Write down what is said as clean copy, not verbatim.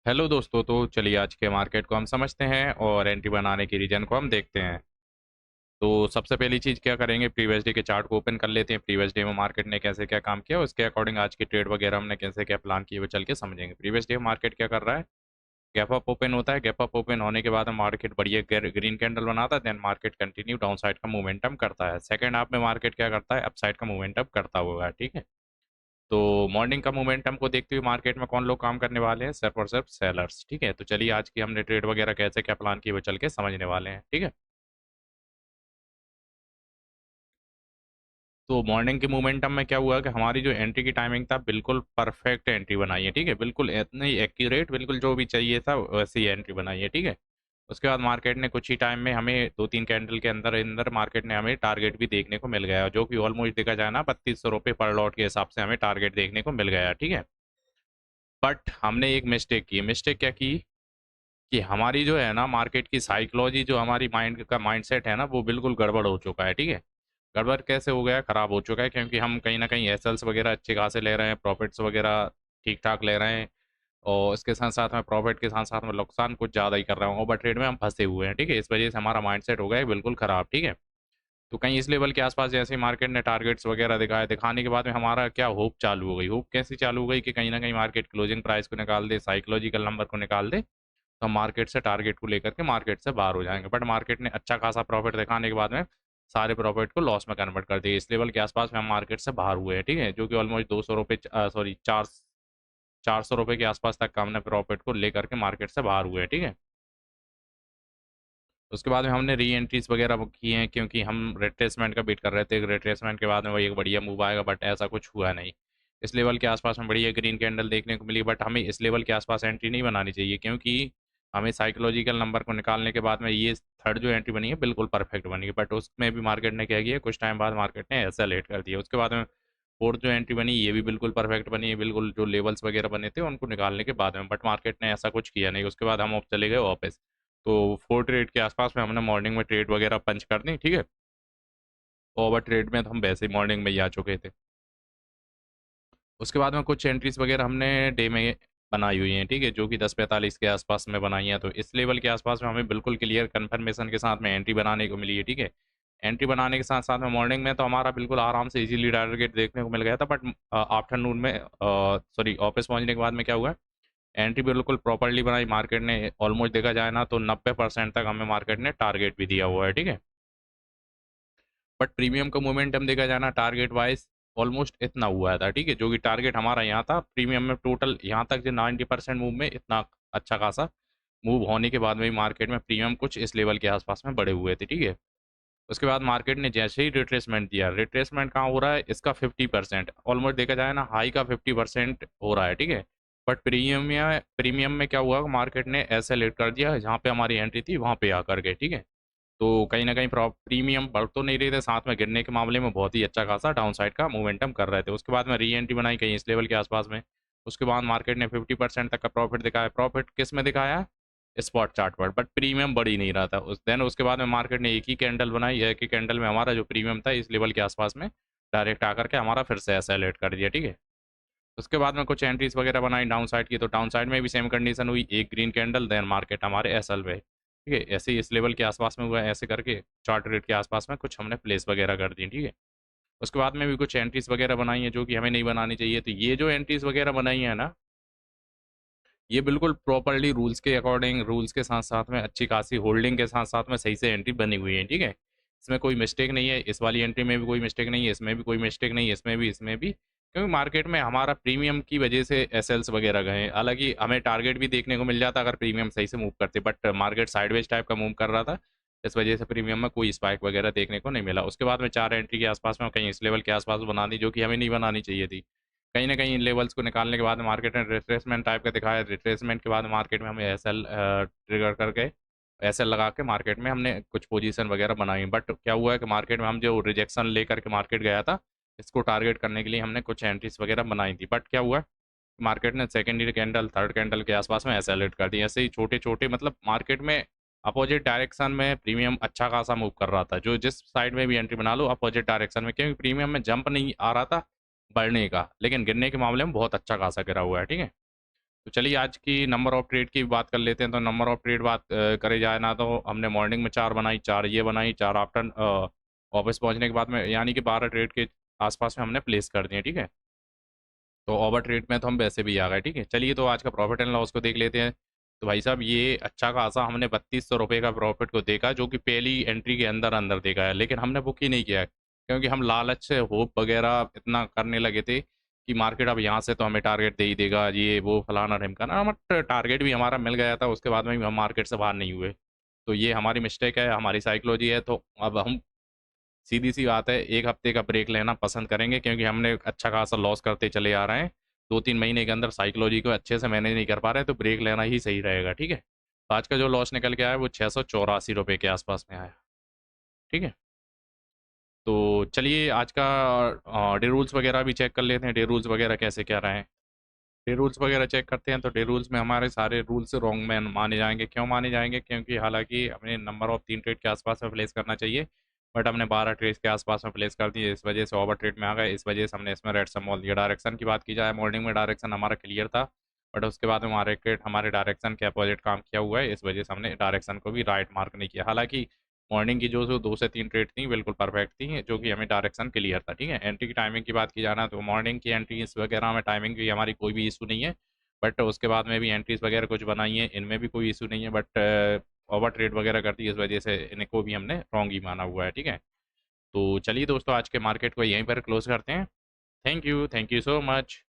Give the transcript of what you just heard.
Hello दोस्तों। तो चलिए आज के मार्केट को हम समझते हैं और एंट्री बनाने की रीजन को हम देखते हैं। तो सबसे पहली चीज़ क्या करेंगे, प्रीवियस डे के चार्ट को ओपन कर लेते हैं। प्रीवियस डे में मार्केट ने कैसे क्या काम किया, उसके अकॉर्डिंग आज की ट्रेड वगैरह हमने कैसे क्या प्लान किए वो चल के समझेंगे। प्रीवियस डे मार्केट क्या कर रहा है, गैप अप ओपन होता है। गैप अप ओपन होने के बाद मार्केट बढ़िया ग्रीन कैंडल बनाता है, then market continue downside का मोमेंटम करता है। सेकंड हाफ में मार्केट क्या करता है, अप साइड का मोमेंटम करता हुआ है। ठीक है। तो मॉर्निंग का मोमेंटम को देखते हुए मार्केट में कौन लोग काम करने वाले हैं, सिर्फ और सिर्फ सेलर्स। ठीक है। तो चलिए आज की हमने ट्रेड वगैरह कैसे क्या प्लान की वो चल के समझने वाले हैं। ठीक है। तो मॉर्निंग के मोमेंटम में क्या हुआ कि हमारी जो एंट्री की टाइमिंग था, बिल्कुल परफेक्ट एंट्री बनाई है। ठीक है, बिल्कुल इतनी एक्यूरेट, बिल्कुल जो भी चाहिए था वैसी एंट्री बनाई है। ठीक है। उसके बाद मार्केट ने कुछ ही टाइम में हमें दो तीन कैंडल के अंदर अंदर मार्केट ने हमें टारगेट भी देखने को मिल गया, जो कि ऑलमोस्ट देखा जाए ना 3200 रुपये पर लॉट के हिसाब से हमें टारगेट देखने को मिल गया। ठीक है। बट हमने एक मिस्टेक की। मिस्टेक क्या की कि हमारी जो है ना मार्केट की साइकोलॉजी, जो हमारी माइंड का माइंडसेट है ना, वो बिल्कुल गड़बड़ हो चुका है। ठीक है। गड़बड़ कैसे हो गया, खराब हो चुका है, क्योंकि हम कहीं ना कहीं एसएल्स वगैरह अच्छे खासे ले रहे हैं, प्रॉफिट्स वगैरह ठीक ठाक ले रहे हैं, और इसके साथ साथ में प्रॉफिट के साथ साथ में नुकसान कुछ ज़्यादा ही कर रहे हैं, ओवर ट्रेड में हम फंसे हुए हैं। ठीक है। इस वजह से हमारा माइंडसेट हो गया है बिल्कुल ख़राब। ठीक है। तो कहीं इस लेवल के आसपास जैसे ही मार्केट ने टारगेट्स वगैरह दिखाए, दिखाने के बाद में हमारा क्या होप चालू हो गई। होप कैसी चालू हो गई कि कहीं ना कहीं मार्केट क्लोजिंग प्राइस को निकाल दे, साइकोलॉजिकल नंबर को निकाल दे, तो हम मार्केट से टारगेट को लेकर के मार्केट से बाहर हो जाएंगे। बट मार्केट ने अच्छा खासा प्रॉफिट दिखाने के बाद में सारे प्रॉफिट को लॉस में कन्वर्ट कर दिया। इस लेवल के आसपास में हम मार्केट से बाहर हुए हैं। ठीक है। जो कि ऑलमोस्ट 200 रुपये, सॉरी 400 रुपये के आसपास तक का हमने प्रॉफिट को लेकर के मार्केट से बाहर हुए हैं। ठीक है। उसके बाद में हमने री एंट्रीज वगैरह की हैं, क्योंकि हम रिट्रेसमेंट का वेट कर रहे थे। रिट्रेसमेंट के बाद में वही एक बढ़िया मूव आएगा, बट ऐसा कुछ हुआ नहीं। इस लेवल के आसपास में बढ़िया ग्रीन कैंडल देखने को मिली, बट हमें इस लेवल के आसपास एंट्री नहीं बनानी चाहिए, क्योंकि हमें साइकोलॉजिकल नंबर को निकालने के बाद में ये थर्ड जो एंट्री बनी है बिल्कुल परफेक्ट बनी है। बट उसमें भी मार्केट ने क्या किया, कुछ टाइम बाद मार्केट ने ऐसा लेट कर दिया। उसके बाद में फोर्थ जो एंट्री बनी ये भी बिल्कुल परफेक्ट बनी है, बिल्कुल जो लेवल्स वगैरह बने थे उनको निकालने के बाद में, बट मार्केट ने ऐसा कुछ किया नहीं। उसके बाद हम अब चले गए वापस। तो 4 ट्रेड के आसपास में हमने मॉर्निंग में ट्रेड वगैरह पंच कर दी। ठीक है। ओवर ट्रेड में तो हम वैसे ही मॉर्निंग में ही आ चुके थे। उसके बाद में कुछ एंट्रीज वगैरह हमने डे में बनाई हुई हैं। ठीक है। जो कि 10:45 के आसपास में बनाई हैं। तो इस लेवल के आसपास में हमें बिल्कुल क्लियर कंफर्मेशन के साथ में एंट्री बनाने को मिली है। ठीक है। एंट्री बनाने के साथ साथ में मॉर्निंग में तो हमारा बिल्कुल आराम से इजीली टारगेट देखने को मिल गया था, बट आफ्टरनून में, सॉरी ऑफिस पहुंचने के बाद में क्या हुआ, एंट्री बिल्कुल प्रॉपरली बनाई मार्केट ने। ऑलमोस्ट देखा जाए ना तो 90% तक हमें मार्केट ने टारगेट भी दिया हुआ है। ठीक है। बट प्रीमियम का मोमेंटम देखा जाए ना टारगेट वाइज ऑलमोस्ट इतना हुआ था। ठीक है। जो कि टारगेट हमारा यहाँ था प्रीमियम में, टोटल यहाँ तक जो 90% मूव में इतना अच्छा खासा मूव होने के बाद में भी मार्केट में प्रीमियम कुछ इस लेवल के आसपास में बढ़े हुए थे। ठीक है। उसके बाद मार्केट ने जैसे ही रिट्रेसमेंट दिया, रिट्रेसमेंट कहाँ हो रहा है, इसका 50%, ऑलमोस्ट देखा जाए ना हाई का 50% हो रहा है। ठीक है। बट प्रीमियम में क्या हुआ, मार्केट ने ऐसे लेट कर दिया जहाँ पे हमारी एंट्री थी वहाँ पे आकर के। ठीक है। तो कहीं ना कहीं प्रीमियम बढ़ तो नहीं रहे थे, साथ में गिरने के मामले में बहुत ही अच्छा खासा डाउन साइड का मोमेंटम कर रहे थे। उसके बाद में री एंट्री बनाई कहीं इस लेवल के आसपास में। उसके बाद मार्केट ने 50% तक का प्रॉफिट दिखाया। प्रॉफिट किस में दिखाया, स्पॉट चार्ट पर, बट प्रीमियम बढ़ ही नहीं रहा था। उस देन उसके बाद में मार्केट ने एक ही कैंडल बनाई, एक ही कैंडल में हमारा जो प्रीमियम था इस लेवल के आसपास में डायरेक्ट आकर के हमारा फिर से ऐसा लेट कर दिया। ठीक है। उसके बाद में कुछ एंट्रीज वगैरह बनाई डाउन साइड की, तो डाउन साइड में भी सेम कंडीशन हुई, एक ग्रीन कैंडल, देन मार्केट हमारे एसएल पे। ठीक है। ऐसे ही इस लेवल के आसपास में हुआ, ऐसे करके चार्ट रेट के आसपास में कुछ हमने प्लेस वगैरह कर दी। ठीक है। उसके बाद में भी कुछ एंट्रीज वगैरह बनाई है जो कि हमें नहीं बनानी चाहिए। तो ये जो एंट्रीज वगैरह बनाई है ना, ये बिल्कुल प्रॉपरली रूल्स के अकॉर्डिंग, रूल्स के साथ साथ में अच्छी खासी होल्डिंग के साथ साथ में सही से एंट्री बनी हुई है। ठीक है। इसमें कोई मिस्टेक नहीं है, इस वाली एंट्री में भी कोई मिस्टेक नहीं है, इसमें भी कोई मिस्टेक नहीं है, इसमें भी, क्योंकि मार्केट में हमारा प्रीमियम की वजह से एसएल्स वगैरह गए। हालांकि हमें टारगेट भी देखने को मिल जाता अगर प्रीमियम सही से मूव करते, बट मार्केट साइडवेज टाइप का मूव कर रहा था, इस वजह से प्रीमियम में कोई स्पाइक वगैरह देखने को नहीं मिला। उसके बाद में चार एंट्री के आसपास में कहीं इस लेवल के आसपास बना दी, जो कि हमें नहीं बनानी चाहिए थी। कहीं ना कहीं इन लेवल्स को निकालने के बाद मार्केट ने रिट्रेसमेंट टाइप का दिखाया। रिट्रेसमेंट के बाद मार्केट में हमें एस एल ट्रिगर करके, एस एल लगा के मार्केट में हमने कुछ पोजीशन वगैरह बनाई। बट क्या हुआ है कि मार्केट में हम जो रिजेक्शन लेकर के मार्केट गया था, इसको टारगेट करने के लिए हमने कुछ एंट्रीज वगैरह बनाई थी। बट क्या हुआ, मार्केट ने सेकेंडरी कैंडल, थर्ड कैंडल के आसपास में एसेलेट कर दी। ऐसे ही छोटे छोटे, मतलब मार्केट में अपोजिट डायरेक्शन में प्रीमियम अच्छा खासा मूव कर रहा था, जो जिस साइड में भी एंट्री बना लो अपोजिट डायरेक्शन में, क्योंकि प्रीमियम में जंप नहीं आ रहा था बढ़ने का, लेकिन गिरने के मामले में बहुत अच्छा खासा गिरा हुआ है। ठीक है। तो चलिए आज की नंबर ऑफ ट्रेड की बात कर लेते हैं। तो नंबर ऑफ ट्रेड बात करे जाए ना, तो हमने मॉर्निंग में 4 बनाई, 4 ये बनाई, 4 आफ्टर ऑफिस पहुँचने के बाद में, यानी कि 12 ट्रेड के आस-पास में हमने प्लेस कर दिए, ठीक है? तो ओवर ट्रेड में तो हम वैसे भी आ गए, ठीक है? चलिए तो आज का प्रॉफ़िट एंड लॉस को देख लेते हैं। तो भाई साहब ये अच्छा खासा हमने ₹3200 का प्रॉफ़िट को देखा, जो कि पहली एंट्री के अंदर-अंदर देखा है, लेकिन हमने बुक ही नहीं किया है, क्योंकि हम लालच से होप वगैरह इतना करने लगे थे कि मार्केट अब यहाँ से तो हमें टारगेट दे ही देगा, ये वो फलाना-ढिमकाना, बट टारगेट भी हमारा मिल गया था, उसके बाद में भी हम मार्केट से बाहर नहीं हुए। तो ये हमारी मिस्टेक है, हमारी साइकोलॉजी है, तो अब हम सीधी-सी बात है, 1 हफ्ते का ब्रेक लेना पसंद करेंगे, क्योंकि हमने अच्छा खासा लॉस करते चले आ रहे हैं। 2-3 महीने के अंदर साइकोलॉजी को अच्छे से मैनेज नहीं कर पा रहे, तो ब्रेक लेना ही सही रहेगा, ठीक है? तो आज का जो लॉस निकल के आया, वो ₹684 के आस-पास में आया, ठीक है? तो चलिए आज का डे रूल्स वगैरह भी चेक कर लेते हैं, डे रूल्स वगैरह कैसे क्या रहे हैं। डे रूल्स वगैरह चेक करते हैं, तो डे रूल्स में हमारे सारे रूल्स रॉन्ग में माने जाएँगे। क्यों माने जाएँगे? क्योंकि हालाँकि हमें नंबर ऑफ 3 ट्रेड के आस-पास में प्लेस करना चाहिए, बट हमने 12 ट्रेड के आस-पास में प्लेस कर दिए, इस वजह से ओवर ट्रेड में आ गए, इस वजह से हमने इसमें रेड सिम्बॉल दिया। डायरेक्शन की बात की जाए, मॉर्निंग में डायरेक्शन हमारा क्लियर था, बट उसके बाद में हमारे डायरेक्शन के अपोज़िट काम किया हुआ है, इस वजह से हमने डायरेक्शन को भी राइट मार्क नहीं किया। हालाँकि मॉर्निंग की जो 2 से 3 ट्रेड थी, बिल्कुल परफेक्ट थी, जो कि हमें डायरेक्शन क्लियर था, ठीक है? एंट्री की टाइमिंग की बात की जाए ना, तो मॉर्निंग की एंट्रीज़ वगैरह में टाइमिंग की हमारी कोई भी इश्यू नहीं है। बट उसके बाद में भी एंट्रीज़ वगैरह कुछ बनाई हैं, इनमें भी कोई इश्यू नहीं है, बट ओवर ट्रेड वगैरह कर दी, इस वजह से इनको भी हमने रॉन्ग ही माना हुआ है, ठीक है? तो चलिए दोस्तों, आज के मार्केट को यहीं पर क्लोज़ करते हैं। Thank you so much.